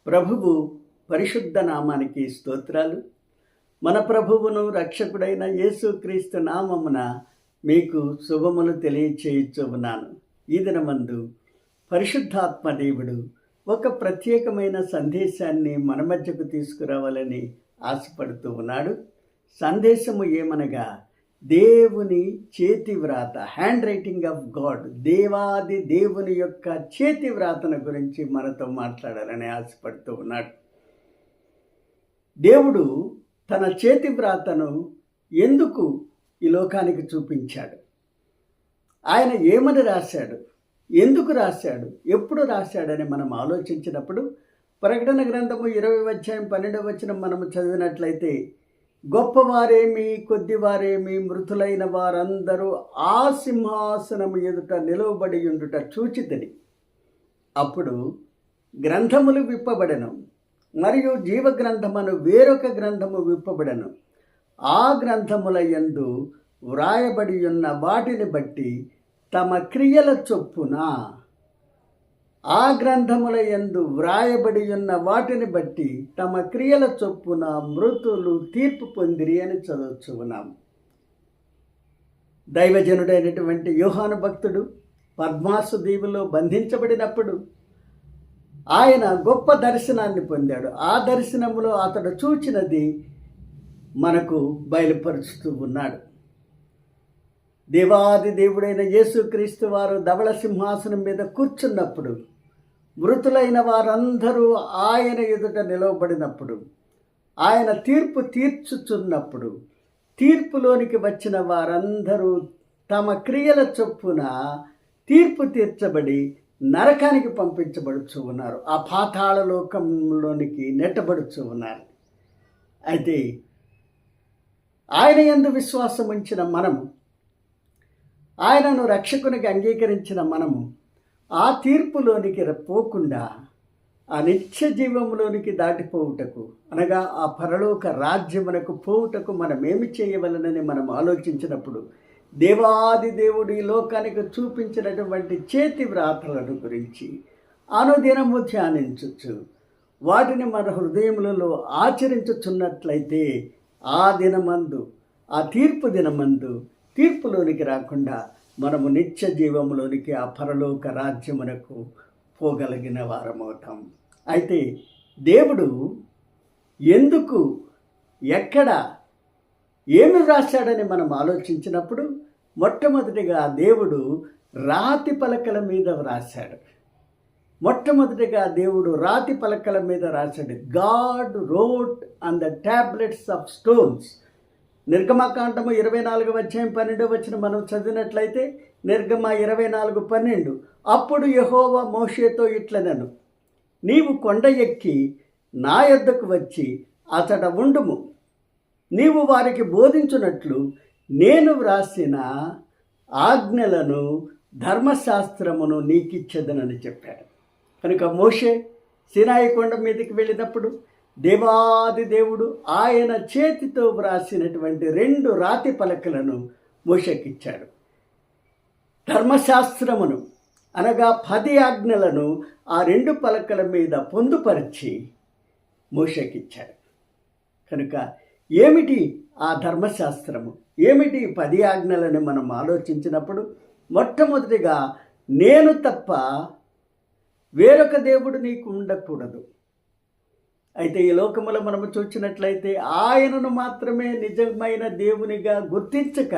ప్రభువు పరిశుద్ధ నామానికి స్తోత్రాలు. మన ప్రభువును రక్షకుడైన యేసుక్రీస్తు నామమున మీకు శుభములు తెలియచేయుచు ఉన్నాను. ఈ దినమందు పరిశుద్ధాత్మ దేవుడు ఒక ప్రత్యేకమైన సందేశాన్ని మన మధ్యకు తీసుకురావాలని ఆశపడుతూ ఉన్నాడు. సందేశము ఏమనగా, దేవుని చేతి వ్రాత, హ్యాండ్ రైటింగ్ ఆఫ్ గాడ్, దేవాది దేవుని యొక్క చేతి వ్రాతను గురించి మనతో మాట్లాడాలని ఆశపడుతూ ఉన్నాడు. దేవుడు తన చేతి వ్రాతను ఎందుకు ఈ లోకానికి చూపించాడు? ఆయన ఏమని రాశాడు? ఎందుకు రాశాడు? ఎప్పుడు రాశాడని మనం ఆలోచించినప్పుడు ప్రకటన గ్రంథము 20:12 మనము చదివినట్లయితే, గొప్పవారేమి కొద్దివారేమి మృతులైన వారందరూ ఆ సింహాసనము ఎదుట నిలవబడి ఉండుట చూచితిని. అప్పుడు గ్రంథములు విప్పబడెను, మరియు జీవ గ్రంథమును వేరొక గ్రంథము విప్పబడెను. ఆ గ్రంథముల యందు వ్రాయబడి ఉన్న వాటిని బట్టి తమ క్రియల చొప్పున, ఆ గ్రంథముల యందు వ్రాయబడి ఉన్న వాటిని బట్టి తమ క్రియల చొప్పున మృతులు తీర్పు పొందిరి అని చదువుచు ఉన్నాం. దైవజనుడైనటువంటి యోహాను భక్తుడు పద్మాసు దీవులో బంధించబడినప్పుడు ఆయన గొప్ప దర్శనాన్ని పొందాడు. ఆ దర్శనములో అతడు చూచినది మనకు బయలుపరుస్తూ ఉన్నాడు. దేవాది దేవుడైన యేసుక్రీస్తు వారు ధవళ సింహాసనం మీద కూర్చున్నప్పుడు, మృతులైన వారందరూ ఆయన ఎదుట నిలవబడినప్పుడు, ఆయన తీర్పు తీర్చుచున్నప్పుడు, తీర్పులోనికి వచ్చిన వారందరూ తమ క్రియల చొప్పున తీర్పు తీర్చబడి నరకానికి పంపించబడుచు ఉన్నారు, ఆ పాతాళ లోకంలోనికి నెట్టబడుచు ఉన్నారు. అయితే ఆయన యందు విశ్వాసం ఉంచిన మనము, ఆయనను రక్షకునికి అంగీకరించిన మనము ఆ తీర్పులోనికి పోకుండా ఆ నిత్య జీవంలోనికి దాటిపోవుటకు, అనగా ఆ పరలోక రాజ్యమునకు పోవుటకు మనమేమి చేయవలనని మనం ఆలోచించినప్పుడు, దేవాది దేవుడు ఈ లోకానికి చూపించినటువంటి చేతి వ్రాతలను గురించి అనుదినము ధ్యానించవచ్చు. వాటిని మన హృదయములలో ఆచరించుచున్నట్లయితే ఆ దినమందు, ఆ తీర్పు దినమందు తీర్పులోనికి రాకుండా మనము నిత్య జీవములోనికి, ఆ పరలోక రాజ్యమునకు పోగలిగిన వారమవుతాం. అయితే దేవుడు ఎందుకు, ఎక్కడ, ఏమి వ్రాశాడని మనం ఆలోచించినప్పుడు, మొట్టమొదటిగా దేవుడు రాతి పలకల మీద వ్రాశాడు. మొట్టమొదటిగా దేవుడు రాతి పలకల మీద రాశాడు. God wrote on the tablets of stones. నిర్గమకాండము 24:12 మనం చదివినట్లయితే, నిర్గమ 24:12, అప్పుడు యెహోవా మోషేతో ఇట్లనెను, నీవు కొండ ఎక్కి నా యొద్దకు వచ్చి అతడ ఉండుము, నీవు వారికి బోధించున్నట్లు నేను వ్రాసిన ఆజ్ఞలను, ధర్మశాస్త్రమును నీకిచ్చేదనని చెప్పాడు. కనుక మోషే సీనాయి కొండ మీదకి వెళ్ళినప్పుడు దేవాది దేవుడు ఆయన చేతితో వ్రాసినటువంటి 2 రాతి పలకలను మోషేకిచ్చాడు. ధర్మశాస్త్రమును, అనగా 10 ఆజ్ఞలను ఆ 2 పలకల మీద పొందుపరిచి మోషేకిచ్చాడు. కనుక ఏమిటి ఆ ధర్మశాస్త్రము, ఏమిటి 10 ఆజ్ఞలని మనం ఆలోచించినప్పుడు, మొట్టమొదటిగా నేను తప్ప వేరొక దేవుడు నీకు ఉండకూడదు. అయితే ఈ లోకములో మనము చూసినట్లయితే ఆయనను మాత్రమే నిజమైన దేవునిగా గుర్తించక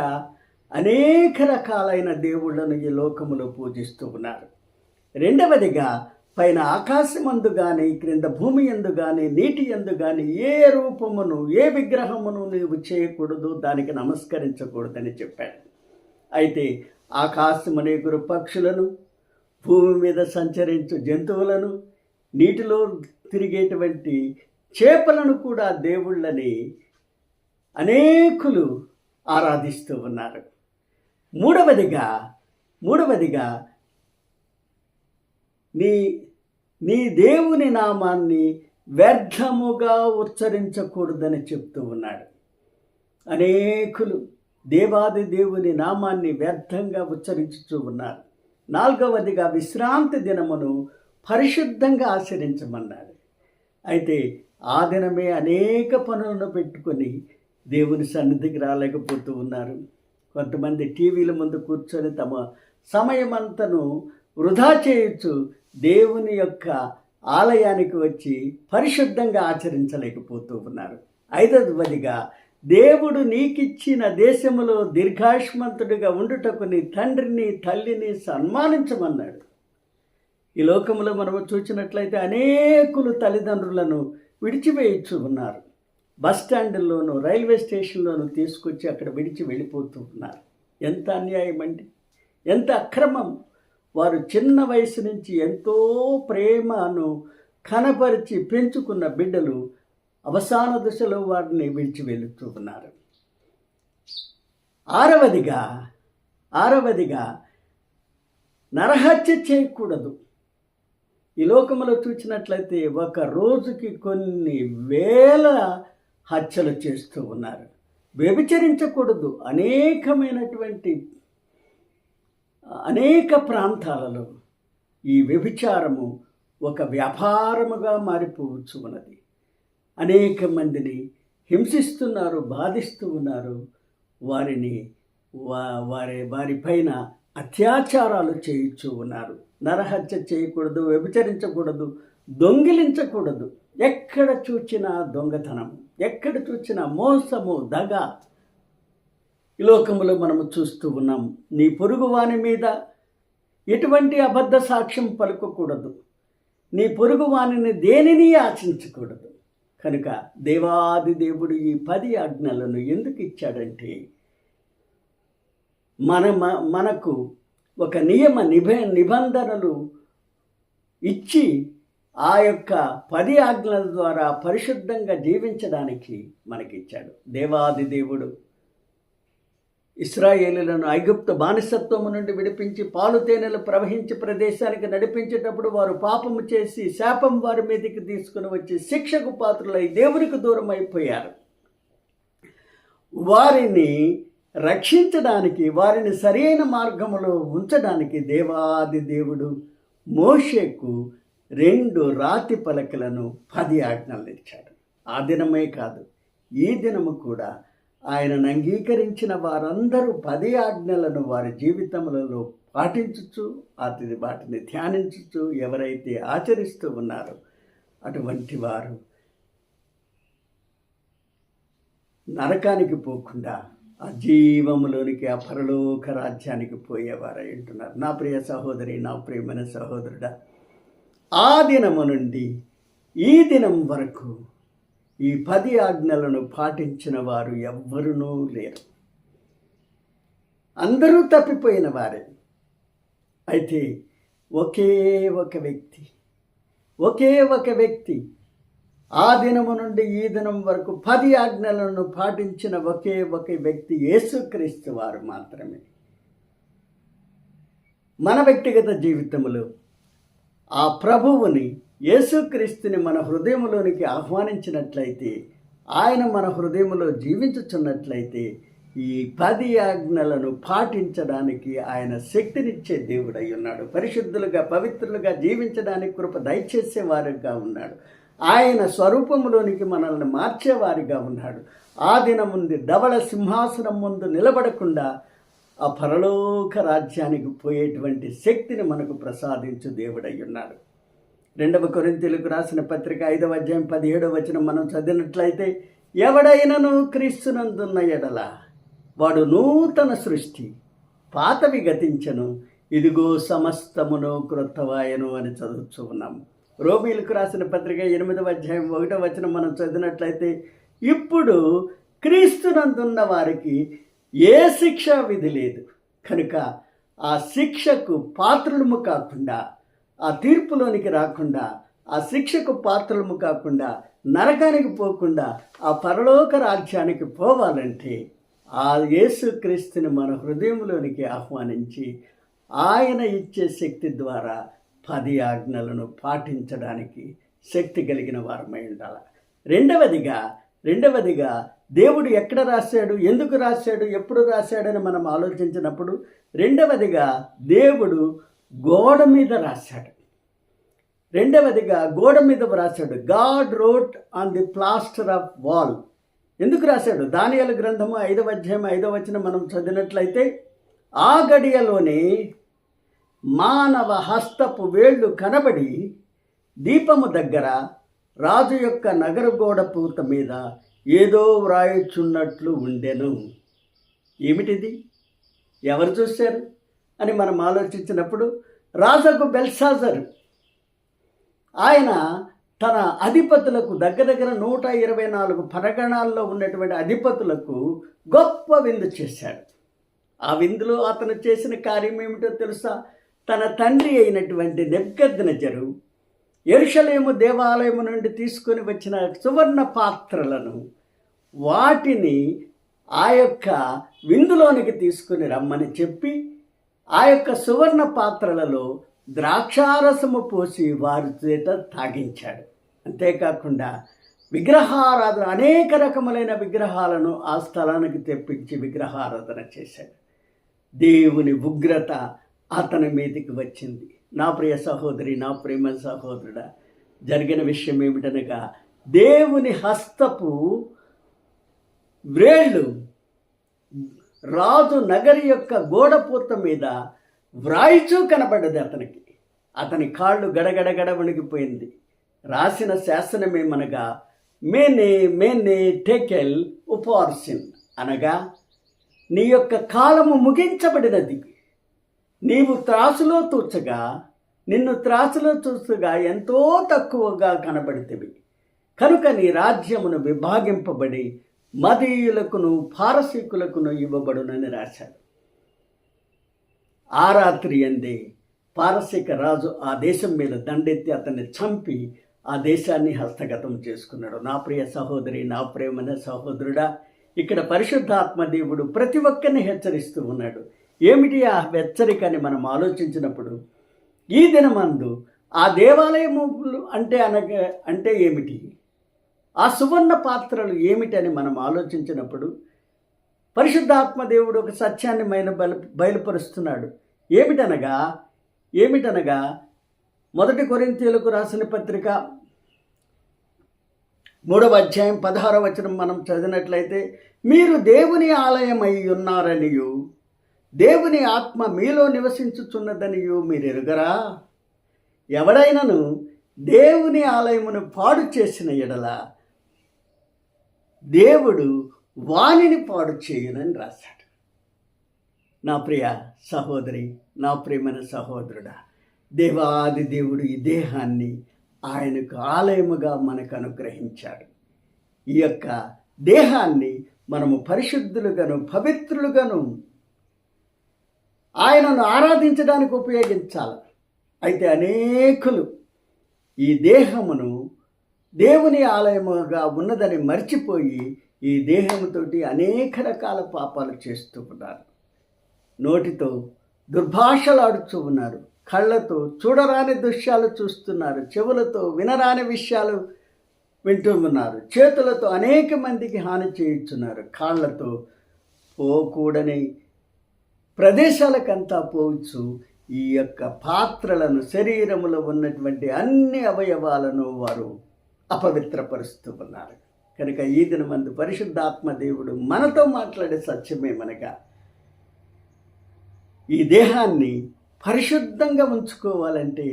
అనేక రకాలైన దేవుళ్లను ఈ లోకములో పూజిస్తూ ఉన్నారు. రెండవదిగా, పైన ఆకాశమందు కానీ, క్రింద భూమి యందు కానీ, నీటి యందు కానీ ఏ రూపమును, ఏ విగ్రహమును నీవు చేయకూడదు, దానికి నమస్కరించకూడదని చెప్పాడు. అయితే ఆకాశమనే గురు పక్షులను, భూమి మీద సంచరించు జంతువులను, నీటిలో తిరిగేటువంటి చేపలను కూడా దేవుళ్ళని అనేకులు ఆరాధిస్తూ ఉన్నారు. మూడవదిగా నీ దేవుని నామాన్ని వ్యర్థముగా ఉచ్చరించకూడదని చెప్తూ ఉన్నాడు. అనేకులు దేవాది దేవుని నామాన్ని వ్యర్థంగా ఉచ్చరించుతూ ఉన్నారు. 4వదిగా విశ్రాంతి దినమును పరిశుద్ధంగా ఆచరించమన్నాడు. అయితే ఆ దినమే అనేక పనులను పెట్టుకొని దేవుని సన్నిధికి రాలేకపోతూ ఉన్నారు. కొంతమంది టీవీల ముందు కూర్చొని తమ సమయమంతను వృధా చేయొచ్చు, దేవుని యొక్క ఆలయానికి వచ్చి పరిశుద్ధంగా ఆచరించలేకపోతూ ఉన్నారు. ఐదవదిగా, దేవుడు నీకిచ్చిన దేశములో దీర్ఘాయుష్మంతుడిగా ఉండుటకు నీ తండ్రిని తల్లిని సన్మానించమన్నాడు. ఈ లోకంలో మనము చూసినట్లయితే అనేకులు తల్లిదండ్రులను విడిచివేయచ్చు ఉన్నారు. బస్ స్టాండ్లోనూ రైల్వే స్టేషన్లోనూ తీసుకొచ్చి అక్కడ విడిచి వెళ్ళిపోతూ ఉన్నారు. ఎంత అన్యాయం అండి, ఎంత అక్రమం! వారు చిన్న వయసు నుంచి ఎంతో ప్రేమను కనపరిచి పెంచుకున్న బిడ్డలు అవసాన దశలో వారిని విడిచి వెళుతూ ఉన్నారు. ఆరవదిగా నరహత్య చేయకూడదు. ఈ లోకంలో చూసినట్లయితే ఒక రోజుకి కొన్ని వేల హత్యలు చేస్తూ ఉన్నారు. వ్యభిచరించకూడదు. అనేక ప్రాంతాలలో ఈ వ్యభిచారము ఒక వ్యాపారముగా మారిపోవచ్చు ఉన్నది. అనేక మందిని హింసిస్తున్నారు, బాధిస్తూ ఉన్నారు. వారిపైన అత్యాచారాలు చేయించు ఉన్నారు. నరహత్య చేయకూడదు, వ్యభిచరించకూడదు, దొంగిలించకూడదు. ఎక్కడ చూచినా దొంగతనం, ఎక్కడ చూచినా మోసము, దగ ఈ లోకంలో మనము చూస్తూ ఉన్నాం. నీ పొరుగు వాని మీద ఎటువంటి అబద్ధ సాక్ష్యం పలుకకూడదు. నీ పొరుగు వానిని దేనిని ఆశించకూడదు. కనుక దేవాది దేవుడు ఈ 10 ఆజ్ఞలను ఎందుకు ఇచ్చాడంటే మనకు ఒక నిబంధనలు ఇచ్చి ఆ యొక్క 10 ఆజ్ఞల ద్వారా పరిశుద్ధంగా జీవించడానికి మనకిచ్చాడు. దేవాది దేవుడు ఇశ్రాయేలులను ఐగుప్తు బానిసత్వము నుండి విడిపించి పాలు తేనెలు ప్రవహించి ప్రదేశానికి నడిపించేటప్పుడు వారు పాపము చేసి శాపం వారి మీదకి తీసుకుని వచ్చి శిక్షకు పాత్రులై దేవునికి దూరం అయిపోయారు. వారిని రక్షించడానికి, వారిని సరైన మార్గములో ఉంచడానికి దేవాది దేవుడు మోషేకు 2 రాతి పలకలను 10 ఆజ్ఞలు ఇచ్చాడు. ఆ దినమే కాదు, ఈ దినము కూడా ఆయనను అంగీకరించిన వారందరూ 10 ఆజ్ఞలను వారి జీవితములలో పాటించుచు వాటిని ధ్యానించుచు ఎవరైతే ఆచరిస్తూ ఉన్నారో అటువంటి వారు నరకానికి పోకుండా ఆ జీవములోనికి, ఆ పరలోక రాజ్యానికి పోయేవారై ఉంటున్నారు. నా ప్రియ సహోదరి, నా ప్రియమైన సహోదరుడా, ఆ దినము నుండి ఈ దినం వరకు ఈ 10 ఆజ్ఞలను పాటించిన వారు ఎవ్వరునూ లేరు. అందరూ తప్పిపోయిన వారే. అయితే ఒకే ఒక వ్యక్తి ఆ దినము నుండి ఈ దినం వరకు 10 ఆజ్ఞలను పాటించిన ఒకే ఒక వ్యక్తి యేసుక్రీస్తు వారు మాత్రమే. మన వ్యక్తిగత జీవితంలో ఆ ప్రభువుని, యేసుక్రీస్తుని మన హృదయంలోనికి ఆహ్వానించినట్లయితే, ఆయన మన హృదయంలో జీవించుచున్నట్లయితే ఈ 10 ఆజ్ఞలను పాటించడానికి ఆయన శక్తినిచ్చే దేవుడై ఉన్నాడు. పరిశుద్ధులుగా, పవిత్రులుగా జీవించడానికి కృప దయచేసేవారుగా ఉన్నాడు. ఆయన స్వరూపంలోనికి మనల్ని మార్చేవారిగా ఉన్నాడు. ఆ దినం ముందు ధవళ సింహాసనం ముందు నిలబడకుండా ఆ పరలోక రాజ్యానికి పోయేటువంటి శక్తిని మనకు ప్రసాదించు దేవుడై ఉన్నాడు. 2 కొరింథీయులకు రాసిన పత్రిక 5వ అధ్యాయం 17వ వచనం మనం చదివినట్లయితే, ఎవడైనను క్రీస్తునందున్న ఎడల వాడు నూతన సృష్టి, పాతవి గతించను, ఇదిగో సమస్తమును క్రొత్తవాయను అని చదువుతూ ఉన్నాము. రోమీయులకు రాసిన పత్రిక 8వ అధ్యాయం 1వ వచనం మనం చదివినట్లయితే, ఇప్పుడు క్రీస్తునందున్న వారికి ఏ శిక్షా విధి లేదు కనుక ఆ శిక్షకు పాత్రులము కాకుండా, ఆ తీర్పులోనికి రాకుండా, ఆ శిక్షకు పాత్రలము కాకుండా, నరకానికి పోకుండా ఆ పరలోక రాజ్యానికి పోవాలంటే ఆ యేసుక్రీస్తుని మన హృదయంలోనికి ఆహ్వానించి ఆయన ఇచ్చే శక్తి ద్వారా 10 ఆజ్ఞలను పాటించడానికి శక్తి కలిగిన వారమై ఉండాలి. రెండవదిగా దేవుడు ఎక్కడ రాశాడు, ఎందుకు రాశాడు, ఎప్పుడు రాశాడని మనం ఆలోచించినప్పుడు, రెండవదిగా దేవుడు గోడ మీద రాశాడు. రెండవదిగా గోడ మీద వ్రాశాడు, God wrote on the plaster of wall. ఎందుకు రాశాడు? దానియేలు గ్రంథము 5వ అధ్యాయం 5వ వచనం మనం చదివినట్లయితే, ఆ గడియలోనే మానవ హస్తపు వేళ్ళు కనబడి దీపము దగ్గర రాజు యొక్క నగర గోడ పూత మీద ఏదో వ్రాయుచున్నట్లు ఉండెను. ఏమిటిది? ఎవరు చూశారు అని మనం ఆలోచించినప్పుడు, రాజుకు బెల్షాజరు ఆయన తన అధిపతులకు దగ్గర 124 పరగణాల్లో ఉన్నటువంటి అధిపతులకు గొప్ప విందు చేశాడు. ఆ విందులో అతను చేసిన కార్యం ఏమిటో తెలుసా? తన తండ్రి అయినటువంటి నెబుకద్నెజరు యెరూషలేము దేవాలయము నుండి తీసుకొని వచ్చిన సువర్ణ పాత్రలను వాటిని ఆ యొక్క విందులోనికి తీసుకుని రమ్మని చెప్పి, ఆ యొక్క సువర్ణ పాత్రలలో ద్రాక్షారసము పోసి వారి చేత తాగించాడు. అంతేకాకుండా విగ్రహారాధన, అనేక రకములైన విగ్రహాలను ఆ స్థలానికి తెప్పించి విగ్రహారాధన చేశాడు. దేవుని ఉగ్రత అతని మీదికి వచ్చింది. నా ప్రియ సహోదరి, నా ప్రేమ సహోదరుడా, జరిగిన విషయం ఏమిటనగా, దేవుని హస్తపు వ్రేళ్ళు రాజు నగరి యొక్క గోడపూత మీద వ్రాయిచూ కనబడ్డది అతనికి. అతని కాళ్ళు గడగడగడ వణిగిపోయింది. రాసిన శాసనమేమనగా, మేనే మేనే టెకెల్ ఉపార్సిన్, అనగా నీ యొక్క కాలము ముగించబడినది. నీవు త్రాసులో తూచగా, నిన్ను త్రాసులో చూచగా ఎంతో తక్కువగా కనబడితివి. కనుక నీ రాజ్యమును విభాగింపబడి మదీయులకును పారసీకులకును ఇవ్వబడునని రాశాడు. ఆ రాత్రి అందే పారసీక రాజు ఆ దేశం మీద దండెత్తి అతన్ని చంపి ఆ దేశాన్ని హస్తగతం చేసుకున్నాడు. నా ప్రియ సహోదరి, నా ప్రేమైన సహోదరుడా, ఇక్కడ పరిశుద్ధాత్మ దేవుడు ప్రతి ఒక్కరిని హెచ్చరిస్తూ ఉన్నాడు. ఏమిటి ఆ హెచ్చరికని మనం ఆలోచించినప్పుడు, ఈ దినమందు ఆ దేవాలయములు అంటే ఏమిటి, ఆ సువర్ణ పాత్రలు ఏమిటని మనం ఆలోచించినప్పుడు, పరిశుద్ధాత్మ దేవుడు ఒక సత్యాన్ని బయలుపరుస్తున్నాడు. ఏమిటనగా 1 కొరింథీయులకు రాసిన పత్రిక 3వ అధ్యాయం 16వ వచనం మనం చదివినట్లయితే, మీరు దేవుని ఆలయమై ఉన్నారనియు దేవుని ఆత్మ మీలో నివసించుచున్నదనియు మీరు ఎరుగరా? ఎవడైనను దేవుని ఆలయమును పాడు చేసిన ఎడల దేవుడు వానిని పాడు చేయునని రాశాడు. నా ప్రియ సహోదరి, నా ప్రియమైన సహోదరుడా, దేవాది దేవుడు ఈ దేహాన్ని ఆయనకు ఆలయముగా మనకు అనుగ్రహించాడు. ఈ యొక్క దేహాన్ని మనము పరిశుద్ధులుగాను పవిత్రులుగాను ఆయనను ఆరాధించడానికి ఉపయోగించాలి. అయితే అనేకులు ఈ దేహమును దేవుని ఆలయముగా ఉన్నదని మర్చిపోయి ఈ దేహముతోటి అనేక రకాల పాపాలు చేస్తూ ఉన్నారు. నోటితో దుర్భాషలాడుతూ ఉన్నారు, కళ్ళతో చూడరాని దృశ్యాలు చూస్తున్నారు, చెవులతో వినరాని విషయాలు వింటూ ఉన్నారు, చేతులతో అనేక మందికి హాని చేయుచున్నారు, కాళ్ళతో పోకూడని ప్రదేశాలకంతా పోవచ్చు ఈ యొక్క పాత్రలను, శరీరములో ఉన్నటువంటి అన్ని అవయవాలను వారు అపవిత్రపరుస్తూ ఉన్నారు. కనుక ఈ దినమందు పరిశుద్ధాత్మ దేవుడు మనతో మాట్లాడే సత్యమేమనగా, ఈ దేహాన్ని పరిశుద్ధంగా ఉంచుకోవాలంటే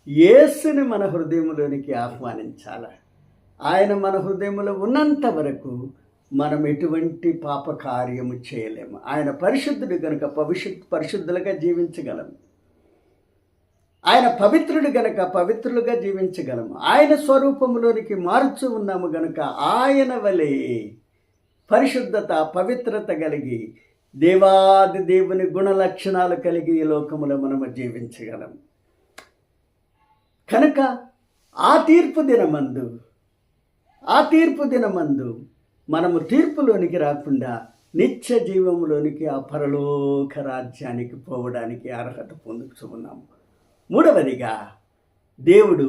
యేసుని మన హృదయంలోనికి ఆహ్వానించాలి. ఆయన మన హృదయంలో ఉన్నంత వరకు మనం ఎటువంటి పాప కార్యము చేయలేము. ఆయన పరిశుద్ధుడు కనుక పరిశుద్ధులుగా జీవించగలము. ఆయన పవిత్రుడు గనక పవిత్రులుగా జీవించగలము. ఆయన స్వరూపంలోనికి మారుచు ఉన్నాము గనుక ఆయన వలె పరిశుద్ధత, పవిత్రత కలిగి దేవాది దేవుని గుణ లక్షణాలు కలిగి ఈ లోకములో మనము జీవించగలము. కనుక ఆ తీర్పు దినమందు మనము తీర్పులోనికి రాకుండా నిత్య జీవములోనికి, ఆ పరలోక రాజ్యానికి పోవడానికి అర్హత పొందుతూ ఉన్నాము. మూడవదిగా దేవుడు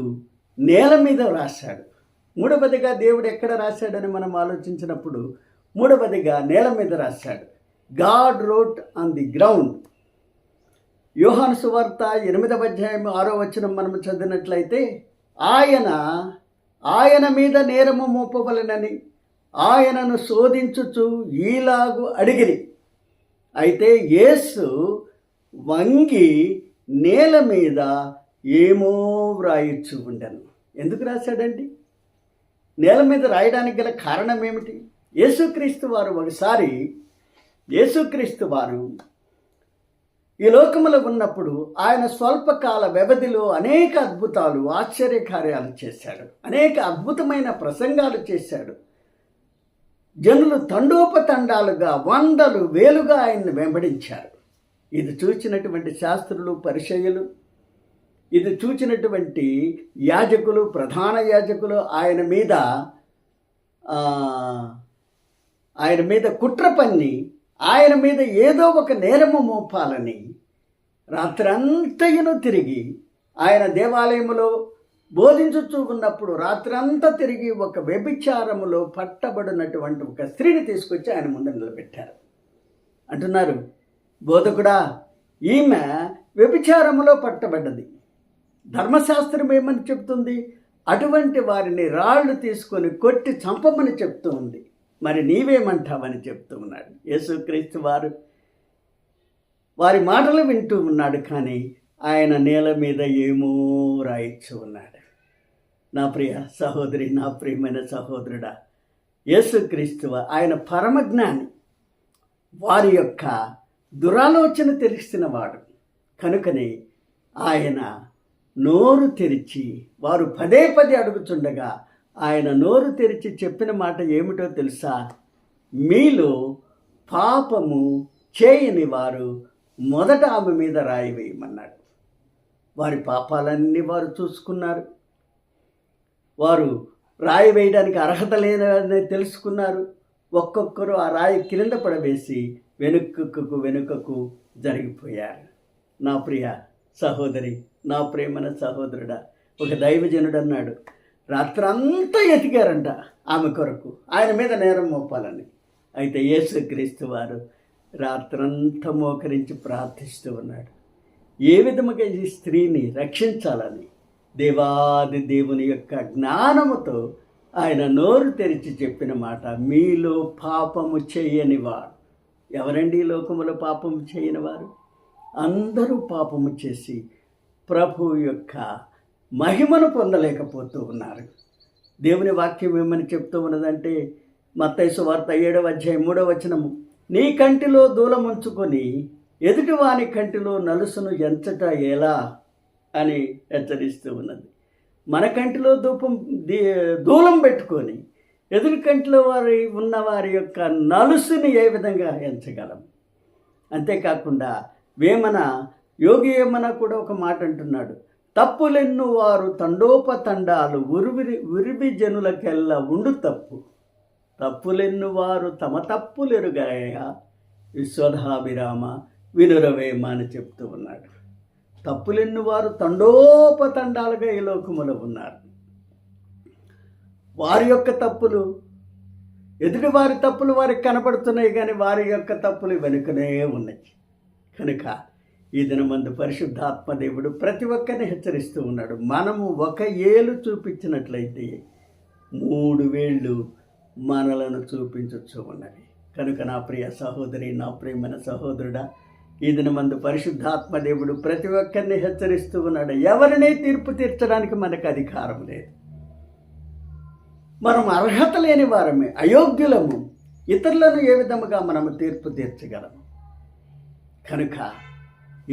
నేల మీద రాశాడు. మూడవదిగా దేవుడు ఎక్కడ రాశాడని మనం ఆలోచించినప్పుడు, మూడవదిగా నేల మీద రాశాడు. God wrote on the ground. యోహాను సువార్త 8వ అధ్యాయం 6వ వచనం మనం చదివినట్లయితే, ఆయన మీద నేరము మోపవలెనని ఆయనను శోధించుచు ఈలాగు అడిగిరి. అయితే యేసు వంగి నేల మీద ఏమో వ్రాయిచ్చు ఉండెను. ఎందుకు రాశాడండి? నేల మీద రాయడానికి గల కారణం ఏమిటి? యేసుక్రీస్తు వారు ఈ లోకములో ఉన్నప్పుడు ఆయన స్వల్పకాల వ్యవధిలో అనేక అద్భుతాలు, ఆశ్చర్యకార్యాలు చేశాడు. అనేక అద్భుతమైన ప్రసంగాలు చేశాడు. జనులు తండోపతండాలుగా, వందలు, వేలుగా ఆయన్ని వెంబడించారు. ఇది చూచినటువంటి శాస్త్రులు, పరిసయ్యులు, ఇది చూచినటువంటి యాజకులు, ప్రధాన యాజకులు ఆయన మీద కుట్ర పన్ని ఆయన మీద ఏదో ఒక నేరము మోపాలని రాత్రంతయును తిరిగి, ఆయన దేవాలయములో బోధించుతూ ఉన్నప్పుడు రాత్రంతా తిరిగి ఒక వ్యభిచారములో పట్టబడినటువంటి ఒక స్త్రీని తీసుకొచ్చి ఆయన ముందు నిలబెట్టారు. అంటున్నారు, బోధకుడా, ఈమె వ్యభిచారములో పట్టబడ్డది. ధర్మశాస్త్రం ఏమని చెప్తుంది? అటువంటి వారిని రాళ్ళు తీసుకొని కొట్టి చంపమని చెప్తూ ఉంది. మరి నీవేమంటావని చెప్తూ ఉన్నాడు. యేసుక్రీస్తు వారి మాటలు వింటూ ఉన్నాడు, కానీ ఆయన నేల మీద ఏమో రాయిచ్చు ఉన్నాడు. నా ప్రియ సహోదరి, నా ప్రియమైన సహోదరుడా, యేసుక్రీస్తు ఆయన పరమజ్ఞాని, వారి యొక్క దురాలోచన తెలిసినవాడు. కనుకనే ఆయన నోరు తెరిచి, వారు పదే అడుగుతుండగా ఆయన నోరు తెరిచి చెప్పిన మాట ఏమిటో తెలుసా? మీలో పాపము చేయని వారు మొదట ఆమె మీద రాయి వేయమన్నాడు. వారి పాపాలన్నీ వారు చూసుకున్నారు. వారు రాయి వేయడానికి అర్హత లేదని తెలుసుకున్నారు. ఒక్కొక్కరు ఆ రాయి కింద పడవేసి వెనుకకు జరిగిపోయారు. నా ప్రియ సహోదరి, నా ప్రేమన సహోదరుడా, ఒక దైవజనుడు అన్నాడు, రాత్రంతా ఎతికారంట ఆమె కొరకు, ఆయన మీద నేరం మోపాలని. అయితే యేసుక్రీస్తు వారు రాత్రంతా మోకరించి ప్రార్థిస్తూ ఉన్నాడు. ఏ విధముగా ఈ స్త్రీని రక్షించాలని దేవాది దేవుని యొక్క జ్ఞానముతో ఆయన నోరు తెరిచి చెప్పిన మాట, మీలో పాపము చేయనివాడు. ఎవరండి ఈ లోకములో పాపము చేయని వారు? అందరూ పాపము చేసి ప్రభు యొక్క మహిమను పొందలేకపోతూ ఉన్నారు. దేవుని వాక్యం ఏమని చెప్తూ ఉన్నదంటే, మత్తయి సువార్త 7వ అధ్యాయం 3వ వచనము, నీ కంటిలో దూలం ఉంచుకొని ఎదుటి వాని కంటిలో నలుసును ఎంచట ఎలా అని హెచ్చరిస్తూ ఉన్నది. మన కంటిలో దూలం పెట్టుకొని ఎదుటి కంటిలో ఉన్నవారి యొక్క నలుసుని ఏ విధంగా ఎంచగలం? అంతేకాకుండా యోగి వేమన కూడా ఒక మాట అంటున్నాడు, తప్పులెన్ను వారు తండోపతండాలు ఉరివి జనులకెల్లా ఉండు తప్పులెన్ను వారు తమ తప్పులెరుగాయ విశ్వధాభిరామ వినురవేమ అని చెప్తూ ఉన్నాడు. తప్పులెన్ను వారు తండోపతండాలుగా ఈ లోకములో ఉన్నారు. వారి యొక్క తప్పులు, ఎదుటి వారి తప్పులు వారికి కనపడుతున్నాయి, కానీ వారి యొక్క తప్పులు వెనుకనే ఉన్నాయి. కనుక ఈ దినమందు పరిశుద్ధాత్మ దేవుడు ప్రతి ఒక్కరిని హెచ్చరిస్తూ ఉన్నాడు. మనము ఒక ఏలు చూపించినట్లయితే 3 వేళ్ళు మనలను చూపించచ్చు ఉన్నది. కనుక నా ప్రియ సహోదరి, నా ప్రియమైన సహోదరుడా, ఈ దినమందు పరిశుద్ధాత్మ దేవుడు ప్రతి ఒక్కరిని హెచ్చరిస్తూ ఉన్నాడు. ఎవరిని తీర్పు తీర్చడానికి మనకు అధికారం లేదు. మనం అర్హత లేని వారమే, అయోగ్యులము. ఇతరులను ఏ విధముగా మనము తీర్పు తీర్చగలము? కనుక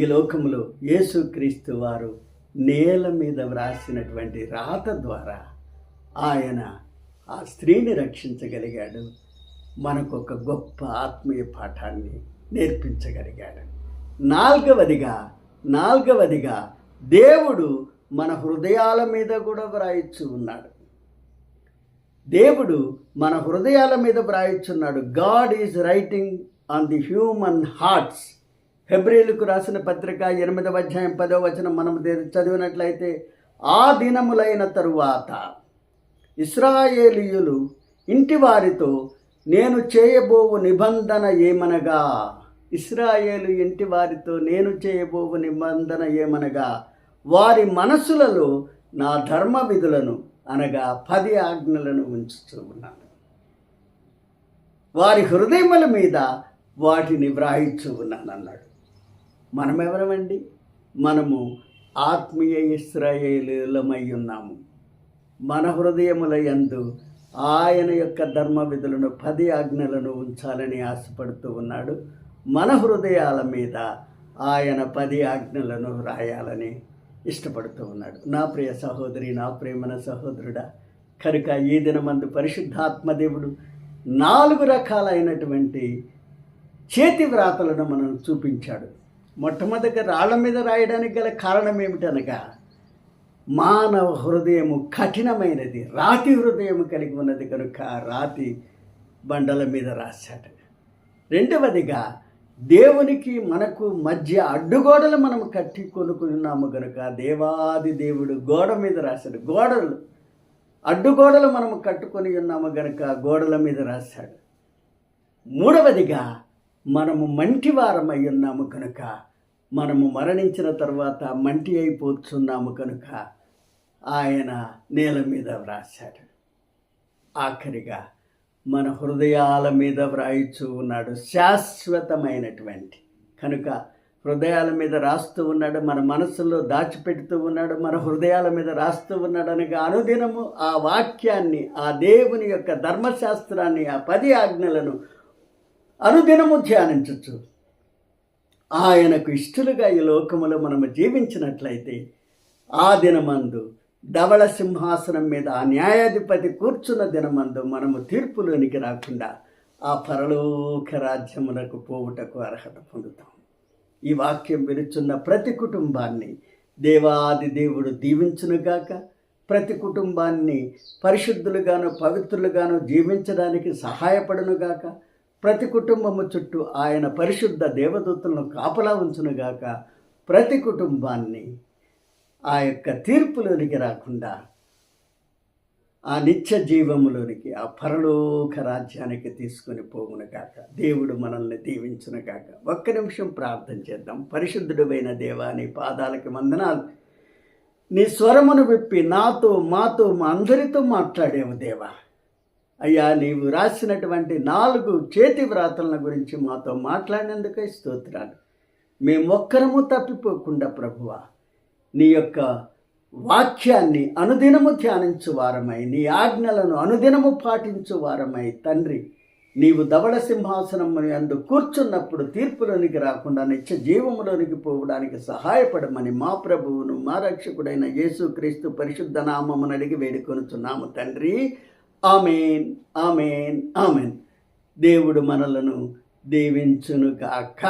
ఈ లోకంలో యేసుక్రీస్తు వారు నేల మీద వ్రాసినటువంటి రాత ద్వారా ఆయన ఆ స్త్రీని రక్షించగలిగాడు. మనకు ఒక గొప్ప ఆత్మీయ పాఠాన్ని నేర్పించగలిగాడు. నాలుగవదిగా దేవుడు మన హృదయాల మీద కూడా వ్రాయిచ్చు ఉన్నాడు. దేవుడు మన హృదయాల మీద వ్రాయిచున్నాడు. God is writing on the human hearts. హెబ్రీయులకు రాసిన పత్రిక 8వ అధ్యాయం 10వ వచనం మనం చదివినట్లయితే, ఆ దినములైన తరువాత ఇశ్రాయేలీయులు ఇంటి వారితో నేను చేయబోవు నిబంధన ఏమనగా, ఇశ్రాయేలు ఇంటి వారితో నేను చేయబోవు నిబంధన ఏమనగా, వారి మనసులలో నా ధర్మ విధులను అనగా 10 ఆజ్ఞలను ఉంచుతూ ఉన్నాను. వారి హృదయముల మీద వాటిని వ్రాయిస్తూ ఉన్నాను అన్నాడు. మనమెవరమండి? మనము ఆత్మీయ ఇశ్రాయేలీయులమై ఉన్నాము. మన హృదయముల యందు ఆయన యొక్క ధర్మ విధులను 10 ఆజ్ఞలను ఉంచాలని ఆశపడుతూ ఉన్నాడు. మన హృదయాల మీద ఆయన 10 ఆజ్ఞలను రాయాలని ఇష్టపడుతూ ఉన్నాడు. నా ప్రియ సహోదరి, నా ప్రేమన సహోదరుడా, కనుక ఈ దినమందు పరిశుద్ధాత్మదేవుడు 4 రకాలైనటువంటి చేతి వ్రాతలను మనం చూపించాడు. మొట్టమొదటిగా రాళ్ల మీద రాయడానికి గల కారణం ఏమిటనగా, మానవ హృదయము కఠినమైనది, రాతి హృదయం కలిగి ఉన్నది కనుక రాతి బండల మీద రాశాడు. రెండవదిగా, దేవునికి మనకు మధ్య అడ్డుగోడలు మనం కట్టి కొనుక్కున్నాము కనుక దేవాది దేవుడు గోడ మీద రాశాడు. అడ్డుగోడలు మనము కట్టుకొని ఉన్నాము గనుక గోడల మీద రాశాడు. మూడవదిగా, మనము మంటివారమై ఉన్నాము కనుక, మనము మరణించిన తర్వాత మంటి అయిపోతున్నాము కనుక ఆయన నేల మీద వ్రాశాడు. ఆఖరిగా మన హృదయాల మీద వ్రాయిస్తూ ఉన్నాడు, శాశ్వతమైనటువంటి. కనుక హృదయాల మీద రాస్తూ ఉన్నాడు, మన మనసులో దాచిపెడుతూ ఉన్నాడు, మన హృదయాల మీద రాస్తూ ఉన్నాడు. అనగా అనుదినము ఆ వాక్యాన్ని, ఆ దేవుని యొక్క ధర్మశాస్త్రాన్ని, ఆ 10 ఆజ్ఞలను అనుదినము ధ్యానించచ్చు. ఆయనకు ఇష్టలుగా ఈ లోకములో మనము జీవించినట్లయితే ఆ దినమందు ధవళ సింహాసనం మీద ఆ న్యాయాధిపతి కూర్చున్న దినమందు మనము తీర్పులోనికి రాకుండా ఆ పరలోక రాజ్యమునకు పోవుటకు అర్హత పొందుతాం. ఈ వాక్యం వినుచున్న ప్రతి కుటుంబాన్ని దేవాది దేవుడు దీవించునుగాక. ప్రతి కుటుంబాన్ని పరిశుద్ధులుగాను పవిత్రులుగాను జీవించడానికి సహాయపడునుగాక. ప్రతి కుటుంబము చుట్టూ ఆయన పరిశుద్ధ దేవదూతలను కాపలా ఉంచునుగాక. ప్రతి కుటుంబాన్ని ఆ యొక్క తీర్పులోనికి రాకుండా ఆ నిత్య జీవములోనికి, ఆ పరలోక రాజ్యానికి తీసుకొని పోవునుగాక. దేవుడు మనల్ని దీవించునుగాక. ఒక్క నిమిషం ప్రార్థన చేద్దాం. పరిశుద్ధుడైన దేవా, నీ పాదాలకి వందనాలు. నీ స్వరమును విప్పి నాతో, మాతో, మా అందరితో మాట్లాడేవు దేవా. అయ్యా, నీవు రాసినటువంటి 4 చేతి వ్రాతల గురించి మాతో మాట్లాడినందుకై స్తోత్రాలు. మేము ఒక్కరము తప్పిపోకుండా ప్రభువా, నీ యొక్క వాక్యాన్ని అనుదినము ధ్యానించు వారమై, నీ ఆజ్ఞలను అనుదినము పాటించు వారమై తండ్రి, నీవు ధవళ సింహాసనము యందు కూర్చున్నప్పుడు తీర్పులోనికి రాకుండా నిత్య జీవములోనికి పోవడానికి సహాయపడమని మా ప్రభువును మా రక్షకుడైన యేసుక్రీస్తు పరిశుద్ధ నామమును అడిగి వేడుకొనుచున్నాము తండ్రి. ఆమేన్, ఆమేన్, ఆమేన్. దేవుడు మనలను దీవించునుగాక.